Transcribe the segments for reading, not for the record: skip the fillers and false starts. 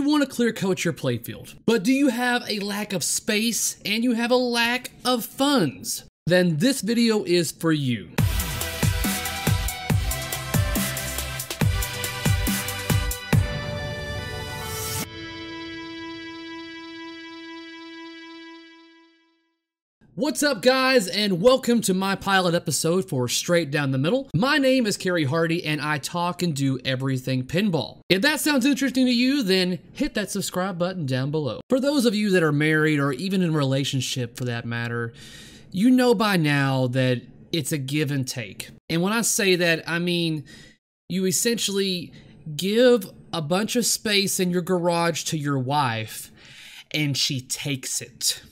you want to clear coat your playfield, but do you have a lack of space and you have a lack of funds? Then this video is for you. What's up, guys, and welcome to my pilot episode for Straight Down the Middle. My name is Cary Hardy, and I talk and do everything pinball. If that sounds interesting to you, then hit that subscribe button down below. For those of you that are married, or even in a relationship for that matter, you know by now that it's a give and take. And when I say that, I mean you essentially give a bunch of space in your garage to your wife, and she takes it.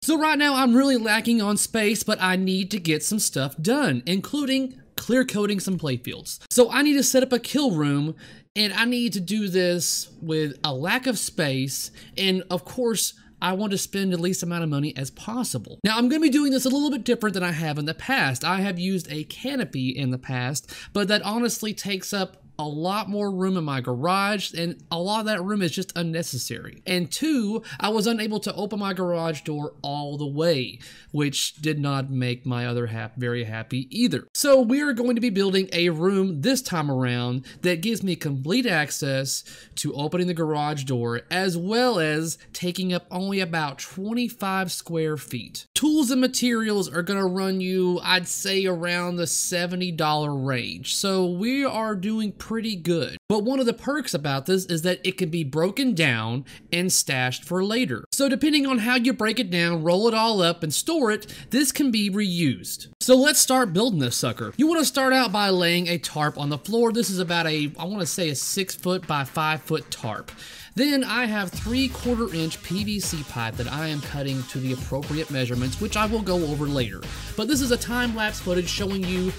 So right now I'm really lacking on space, but I need to get some stuff done, including clear coating some playfields. So I need to set up a kill room, and I need to do this with a lack of space, and of course I want to spend the least amount of money as possible. Now I'm going to be doing this a little bit different than I have in the past. I have used a canopy in the past, but that honestly takes up a lot more room in my garage, and a lot of that room is just unnecessary. And two, I was unable to open my garage door all the way, which did not make my other half very happy either. So we are going to be building a room this time around that gives me complete access to opening the garage door, as well as taking up only about 25 square feet. Tools and materials are going to run you, I'd say, around the $70 range. So we are doing pretty good. But one of the perks about this is that it can be broken down and stashed for later. So depending on how you break it down, roll it all up, and store it, this can be reused. So let's start building this sucker. You want to start out by laying a tarp on the floor. This is about I want to say a 6 foot by 5 foot tarp. Then I have 3/4 inch PVC pipe that I am cutting to the appropriate measurements, which I will go over later. But this is a time-lapse footage showing you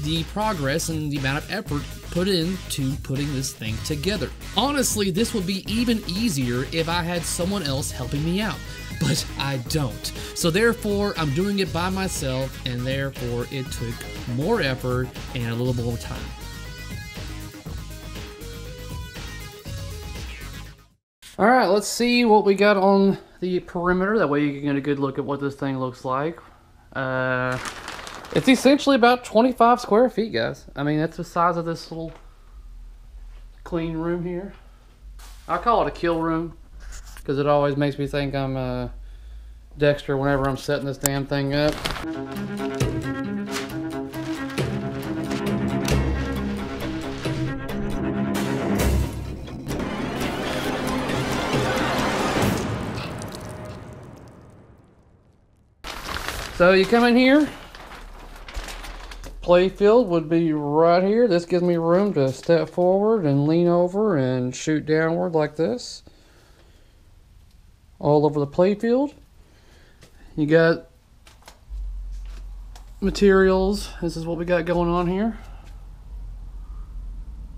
the progress and the amount of effort put into putting this thing together. Honestly, this would be even easier if I had someone else helping me out, but I don't. So therefore, I'm doing it by myself, and therefore it took more effort and a little more time. All right, let's see what we got on the perimeter. That way you can get a good look at what this thing looks like. It's essentially about 25 square feet, guys. I mean, that's the size of this little clean room here. I call it a kill room because it always makes me think I'm Dexter whenever I'm setting this damn thing up. So you come in here, playfield would be right here. This gives me room to step forward and lean over and shoot downward like this. All over the playfield. You got materials. This is what we got going on here.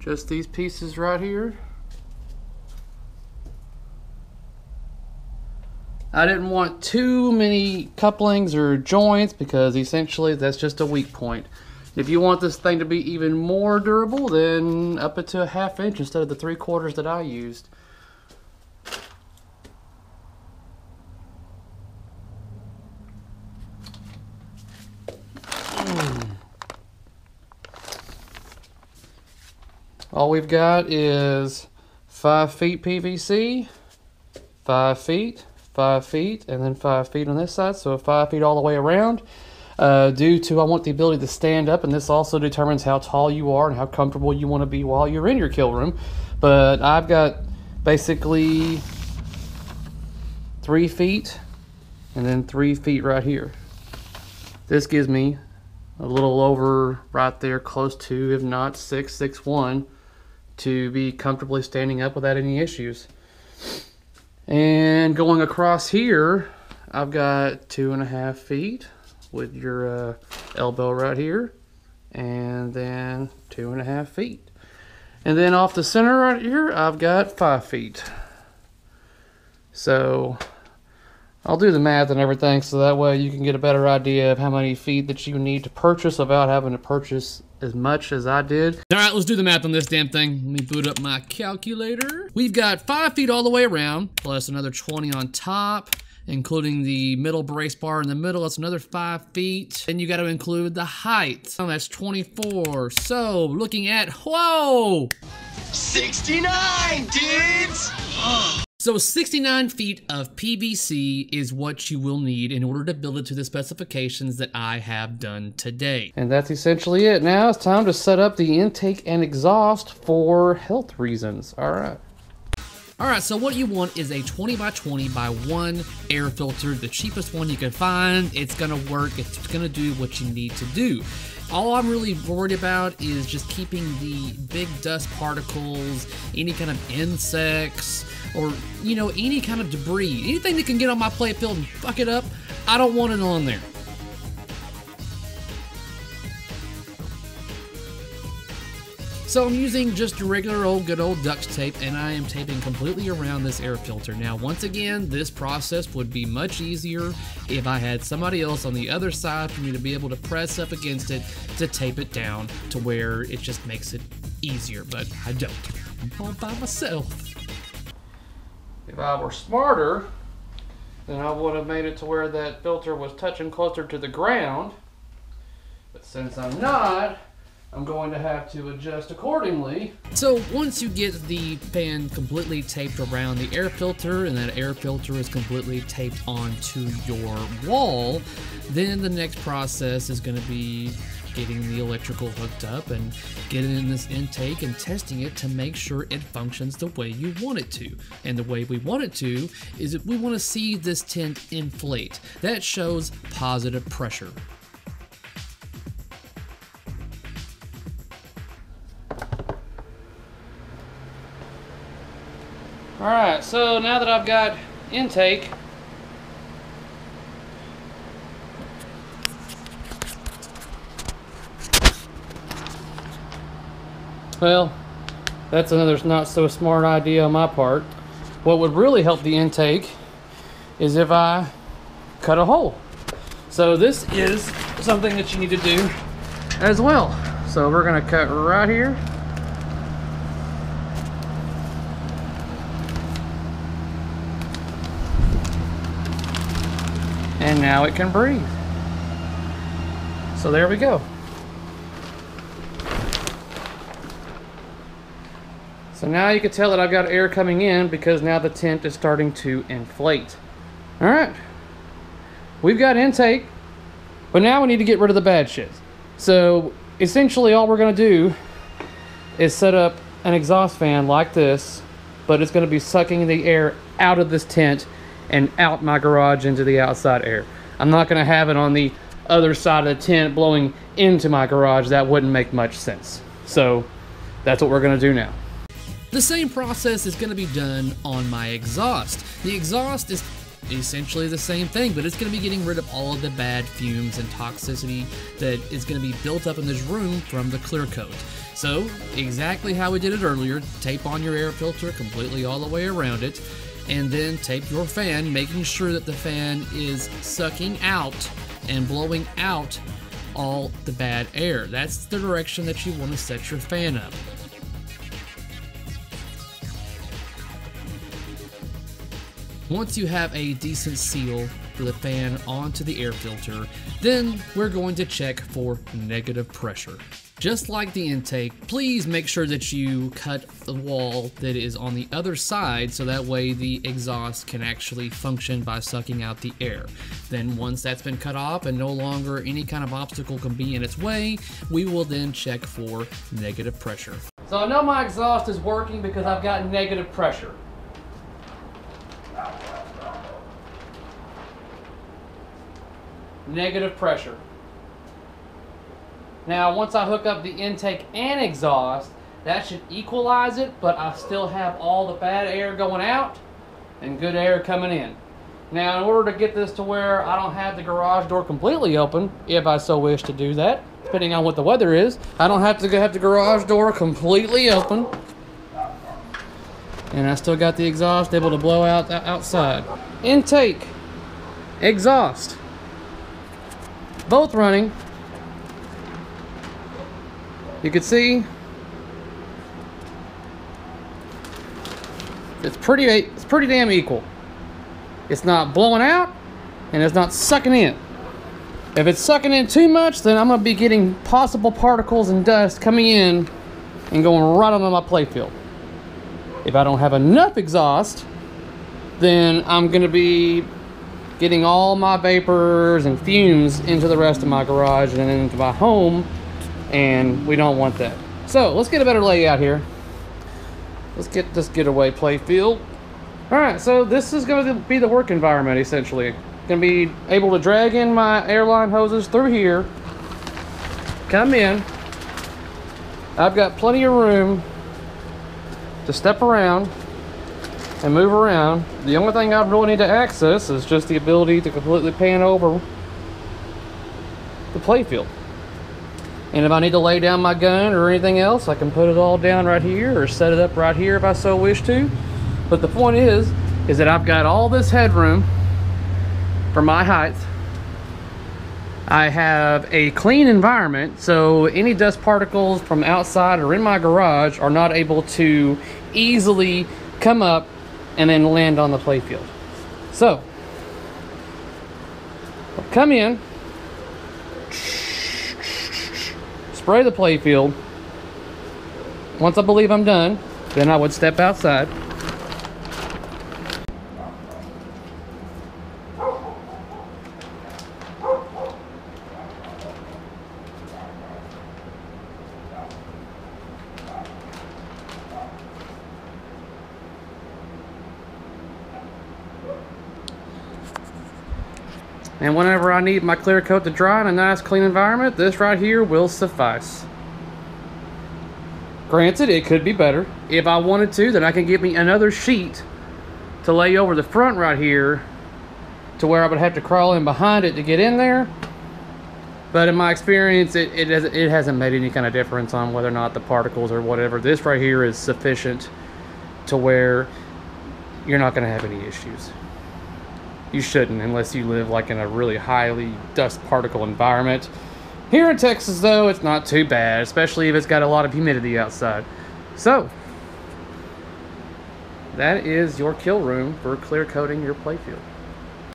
Just these pieces right here. I didn't want too many couplings or joints because essentially that's just a weak point. If you want this thing to be even more durable, then up it to a 1/2 inch instead of the 3/4 that I used. All we've got is 5 feet PVC, 5 feet, 5 feet, and then 5 feet on this side, so 5 feet all the way around. Due to I want the ability to stand up, and this also determines how tall you are and how comfortable you want to be while you're in your kill room. But I've got basically 3 feet and then 3 feet right here. This gives me a little over right there, close to, if not 6'1", to be comfortably standing up without any issues. And going across here, I've got 2.5 feet with your elbow right here, and then 2.5 feet. And then off the center right here, I've got 5 feet. So I'll do the math and everything so that way you can get a better idea of how many feet that you need to purchase without having to purchase as much as I did. All right, let's do the math on this damn thing. Let me boot up my calculator. We've got 5 feet all the way around, plus another 20 on top, including the middle brace bar in the middle. That's another 5 feet. Then you got to include the height. So that's 24. So looking at, whoa! 69, dudes! So 69 feet of PVC is what you will need in order to build it to the specifications that I have done today. And that's essentially it. Now it's time to set up the intake and exhaust for health reasons. All right. All right, so what you want is a 20 by 20 by 1 air filter, the cheapest one you can find. It's gonna work, it's gonna do what you need to do. All I'm really worried about is just keeping the big dust particles, any kind of insects, or, you know, any kind of debris, anything that can get on my play field and fuck it up, I don't want it on there. So I'm using just regular old good old duct tape, and I am taping completely around this air filter. Now, once again, this process would be much easier if I had somebody else on the other side for me to be able to press up against it to tape it down to where it just makes it easier, but I don't. I'm all by myself. If I were smarter, then I would have made it to where that filter was touching closer to the ground, but since I'm not, I'm going to have to adjust accordingly. So once you get the fan completely taped around the air filter and that air filter is completely taped onto your wall, then the next process is going to be getting the electrical hooked up and getting in this intake and testing it to make sure it functions the way you want it to. And the way we want it to is that we want to see this tent inflate. That shows positive pressure. Alright, so now that I've got intake, well, that's another not so smart idea on my part. What would really help the intake is if I cut a hole. So this is something that you need to do as well. So we're gonna cut right here. And now it can breathe. So there we go. So now you can tell that I've got air coming in because now the tent is starting to inflate. All right, we've got intake, but now we need to get rid of the bad shit. So essentially all we're gonna do is set up an exhaust fan like this, but it's gonna be sucking the air out of this tent and out my garage into the outside air. I'm not gonna have it on the other side of the tent blowing into my garage. That wouldn't make much sense. So that's what we're gonna do now. The same process is gonna be done on my exhaust. The exhaust is essentially the same thing, but it's gonna be getting rid of all of the bad fumes and toxicity that is gonna be built up in this room from the clear coat. So exactly how we did it earlier, tape on your air filter completely all the way around it, and then tape your fan, making sure that the fan is sucking out and blowing out all the bad air. That's the direction that you want to set your fan up. Once you have a decent seal for the fan onto the air filter, then we're going to check for negative pressure. Just like the intake, please make sure that you cut the wall that is on the other side so that way the exhaust can actually function by sucking out the air. Then once that's been cut off and no longer any kind of obstacle can be in its way, we will then check for negative pressure. So I know my exhaust is working because I've got negative pressure. Negative pressure. Now, once I hook up the intake and exhaust, that should equalize it, but I still have all the bad air going out and good air coming in. Now, in order to get this to where I don't have the garage door completely open, if I so wish to do that, depending on what the weather is, I don't have to have the garage door completely open. And I still got the exhaust able to blow out outside. Intake exhaust. Both running. You can see it's pretty damn equal. It's not blowing out and it's not sucking in. If it's sucking in too much, then I'm going to be getting possible particles and dust coming in and going right onto my playfield. If I don't have enough exhaust, then I'm going to be getting all my vapors and fumes into the rest of my garage and into my home, and we don't want that. So let's get a better layout here. Let's get this getaway playfield. Alright, so this is going to be the work environment essentially. Going to be able to drag in my airline hoses through here, come in. I've got plenty of room to step around and move around. The only thing I really need to access is just the ability to completely pan over the playfield. And if I need to lay down my gun or anything else, I can put it all down right here or set it up right here if I so wish to. But the point is that I've got all this headroom for my height. I have a clean environment, so any dust particles from outside or in my garage are not able to easily come up and then land on the playfield. So, I'll come in, spray the playfield. Once I believe I'm done, then I would step outside. And whenever I need my clear coat to dry in a nice clean environment, this right here will suffice. Granted, it could be better. If I wanted to, then I can get me another sheet to lay over the front right here to where I would have to crawl in behind it to get in there. But in my experience, it hasn't made any kind of difference on whether or not the particles or whatever. This right here is sufficient to where you're not going to have any issues. You shouldn't, unless you live like in a really highly dust particle environment. Here in Texas though, it's not too bad, especially if it's got a lot of humidity outside. So that is your kill room for clear coating your playfield.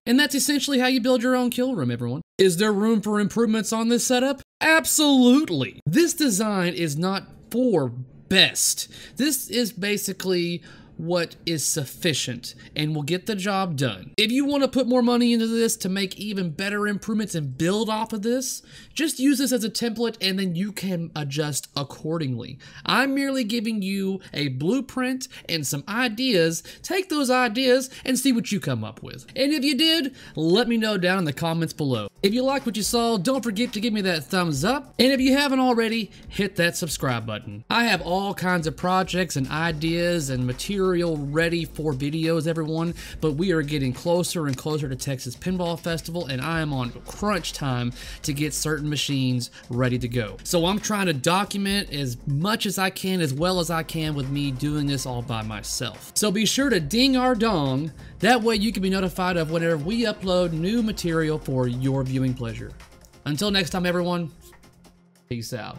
And that's essentially how you build your own kill room, everyone. Is there room for improvements on this setup? Absolutely. This design is not for best. This is basically what is sufficient and will get the job done. If you want to put more money into this to make even better improvements and build off of this, just use this as a template and then you can adjust accordingly. I'm merely giving you a blueprint and some ideas. Take those ideas and see what you come up with. And if you did, let me know down in the comments below. If you liked what you saw, don't forget to give me that thumbs up. And if you haven't already, hit that subscribe button. I have all kinds of projects and ideas and material ready for videos, everyone, but we are getting closer and closer to Texas Pinball Festival, and I am on crunch time to get certain machines ready to go. So I'm trying to document as much as I can, as well as I can, with me doing this all by myself. So be sure to ding our dong, that way you can be notified of whenever we upload new material for your viewing pleasure. Until next time, everyone, peace out.